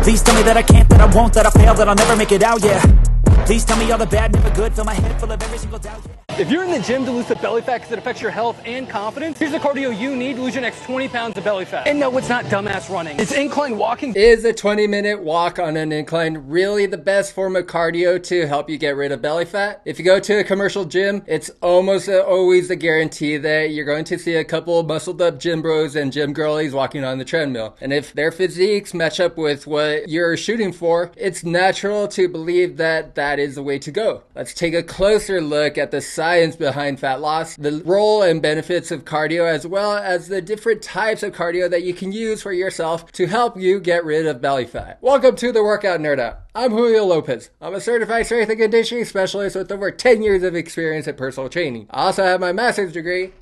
Please tell me that I can't, that I won't, that I fail, that I'll never make it out, yeah. Please tell me all the bad, never good, fill my head full of every single doubt, yeah. If you're in the gym to lose the belly fat because it affects your health and confidence, here's the cardio you need to lose your next 20 pounds of belly fat. And no, it's not dumbass running. It's incline walking. Is a 20-minute walk on an incline really the best form of cardio to help you get rid of belly fat? If you go to a commercial gym, it's almost always a guarantee that you're going to see a couple muscled up gym bros and gym girlies walking on the treadmill. And if their physiques match up with what you're shooting for, it's natural to believe that that is the way to go. Let's take a closer look at the science behind fat loss, the role and benefits of cardio, as well as the different types of cardio that you can use for yourself to help you get rid of belly fat. Welcome to the Workout Nerdout. I'm Julio Lopez. I'm a certified strength and conditioning specialist with over 10 years of experience in personal training. I also have my master's degree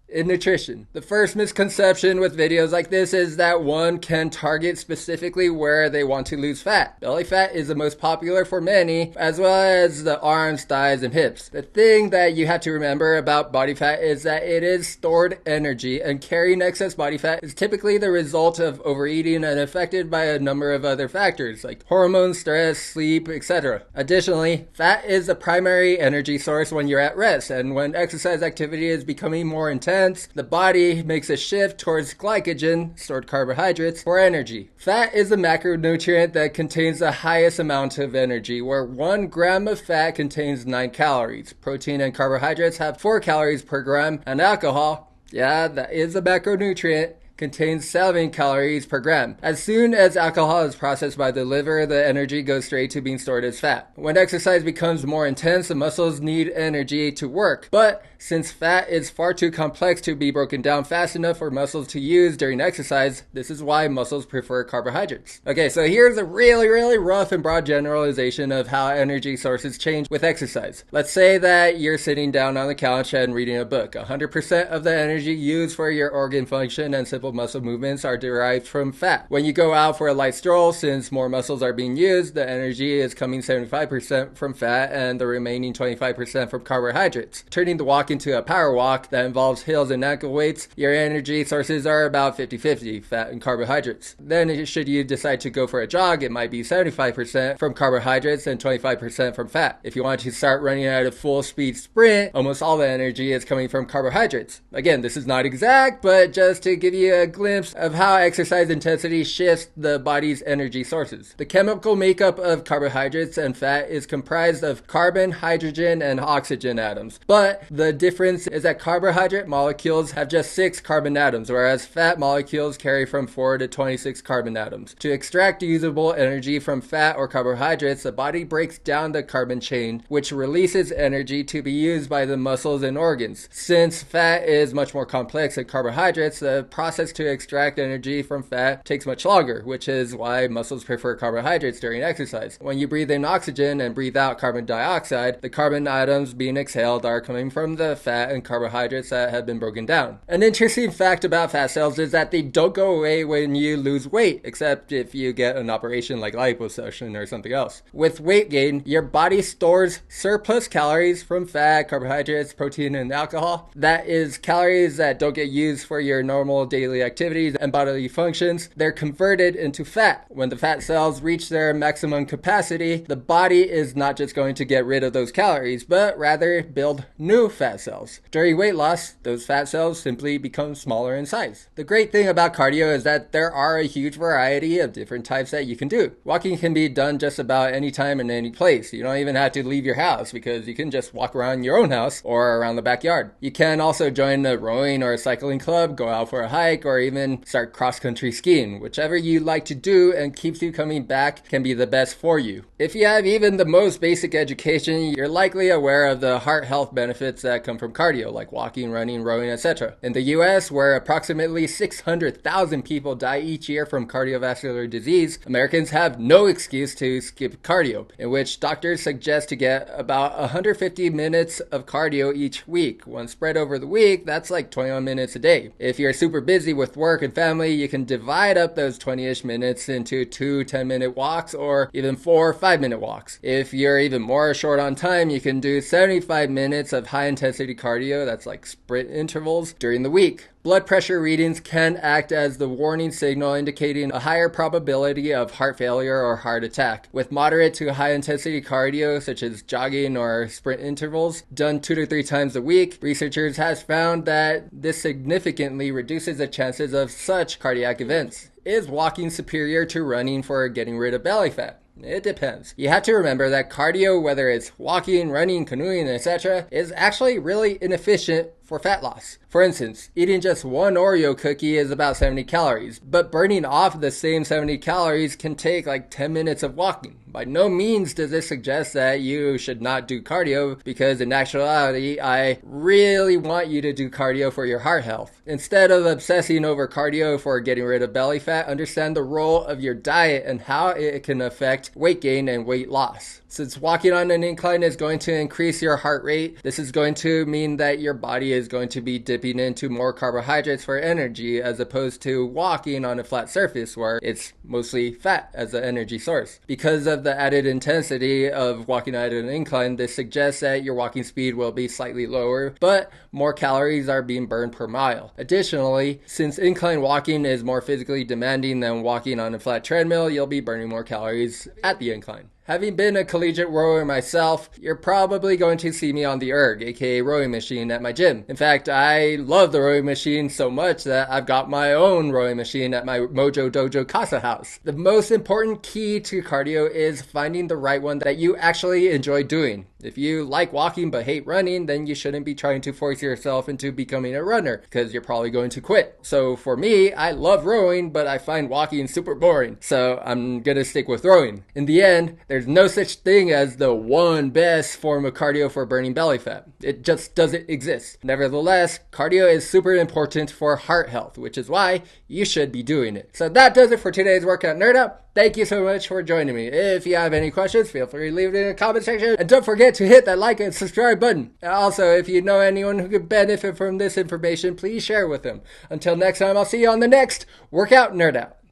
in nutrition. The first misconception with videos like this is that one can target specifically where they want to lose fat. Belly fat is the most popular for many, as well as the arms, thighs, and hips. The thing that you have to remember about body fat is that it is stored energy, and carrying excess body fat is typically the result of overeating and affected by a number of other factors like hormones, stress, sleep, etc. Additionally, fat is the primary energy source when you're at rest, and when exercise activity is becoming more intense, the body makes a shift towards glycogen, stored carbohydrates, for energy. Fat is a macronutrient that contains the highest amount of energy, where 1 gram of fat contains 9 calories. Protein and carbohydrates have 4 calories per gram, and alcohol, yeah, that is a macronutrient, contains 7 calories per gram. As soon as alcohol is processed by the liver, the energy goes straight to being stored as fat. When exercise becomes more intense, the muscles need energy to work. But since fat is far too complex to be broken down fast enough for muscles to use during exercise, this is why muscles prefer carbohydrates. Okay, so here's a really rough and broad generalization of how energy sources change with exercise. Let's say that you're sitting down on the couch and reading a book. 100% of the energy used for your organ function and simple muscle movements are derived from fat. When you go out for a light stroll, since more muscles are being used, the energy is coming 75% from fat and the remaining 25% from carbohydrates. Turning the walk into a power walk that involves hills and ankle weights, your energy sources are about 50-50, fat and carbohydrates. Then should you decide to go for a jog, it might be 75% from carbohydrates and 25% from fat. If you want to start running at a full speed sprint, almost all the energy is coming from carbohydrates. Again, this is not exact, but just to give you a glimpse of how exercise intensity shifts the body's energy sources. The chemical makeup of carbohydrates and fat is comprised of carbon, hydrogen, and oxygen atoms. But the difference is that carbohydrate molecules have just 6 carbon atoms, whereas fat molecules carry from 4 to 26 carbon atoms. To extract usable energy from fat or carbohydrates, the body breaks down the carbon chain, which releases energy to be used by the muscles and organs. Since fat is much more complex than carbohydrates, the process to extract energy from fat takes much longer, which is why muscles prefer carbohydrates during exercise. When you breathe in oxygen and breathe out carbon dioxide, the carbon atoms being exhaled are coming from the fat and carbohydrates that have been broken down. An interesting fact about fat cells is that they don't go away when you lose weight, except if you get an operation like liposuction or something else. With weight gain, your body stores surplus calories from fat, carbohydrates, protein, and alcohol. That is calories that don't get used for your normal daily activities and bodily functions. They're converted into fat. When the fat cells reach their maximum capacity, the body is not just going to get rid of those calories, but rather build new fat cells. During weight loss, those fat cells simply become smaller in size. The great thing about cardio is that there are a huge variety of different types that you can do. Walking can be done just about any time and any place. You don't even have to leave your house because you can just walk around your own house or around the backyard. You can also join a rowing or a cycling club, go out for a hike, or even start cross-country skiing. Whichever you like to do and keeps you coming back can be the best for you. If you have even the most basic education, you're likely aware of the heart health benefits that come from cardio, like walking, running, rowing, etc. In the US, where approximately 600,000 people die each year from cardiovascular disease, Americans have no excuse to skip cardio, in which doctors suggest to get about 150 minutes of cardio each week. When spread over the week, that's like 21 minutes a day. If you're super busy with work and family, you can divide up those 20-ish minutes into 2 10-minute walks or even 4 5-minute walks. If you're even more short on time, you can do 75 minutes of high-intensity cardio, that's like sprint intervals, during the week. Blood pressure readings can act as the warning signal indicating a higher probability of heart failure or heart attack. With moderate to high intensity cardio, such as jogging or sprint intervals, done 2 to 3 times a week, researchers have found that this significantly reduces the chances of such cardiac events. Is walking superior to running for getting rid of belly fat? It depends. You have to remember that cardio, whether it's walking, running, canoeing, etc., is actually really inefficient for fat loss. For instance, eating just one Oreo cookie is about 70 calories, but burning off the same 70 calories can take like 10 minutes of walking. By no means does this suggest that you should not do cardio, because in actuality, I really want you to do cardio for your heart health. Instead of obsessing over cardio for getting rid of belly fat, understand the role of your diet and how it can affect weight gain and weight loss. Since walking on an incline is going to increase your heart rate, this is going to mean that your body is going to be dipping into more carbohydrates for energy, as opposed to walking on a flat surface where it's mostly fat as the energy source. Because of the added intensity of walking at an incline, this suggests that your walking speed will be slightly lower, but more calories are being burned per mile. Additionally, since incline walking is more physically demanding than walking on a flat treadmill, you'll be burning more calories at the incline. Having been a collegiate rower myself, you're probably going to see me on the erg, aka rowing machine, at my gym. In fact, I love the rowing machine so much that I've got my own rowing machine at my Mojo Dojo Casa house. The most important key to cardio is finding the right one that you actually enjoy doing. If you like walking but hate running, then you shouldn't be trying to force yourself into becoming a runner, because you're probably going to quit. So for me, I love rowing, but I find walking super boring, so I'm gonna stick with rowing. In the end, there's no such thing as the one best form of cardio for burning belly fat. It just doesn't exist. Nevertheless, cardio is super important for heart health, which is why you should be doing it. So that does it for today's Workout Nerdout. Thank you so much for joining me. If you have any questions, feel free to leave it in the comment section. And don't forget to hit that like and subscribe button. And also, if you know anyone who could benefit from this information, please share it with them. Until next time, I'll see you on the next Workout Nerdout.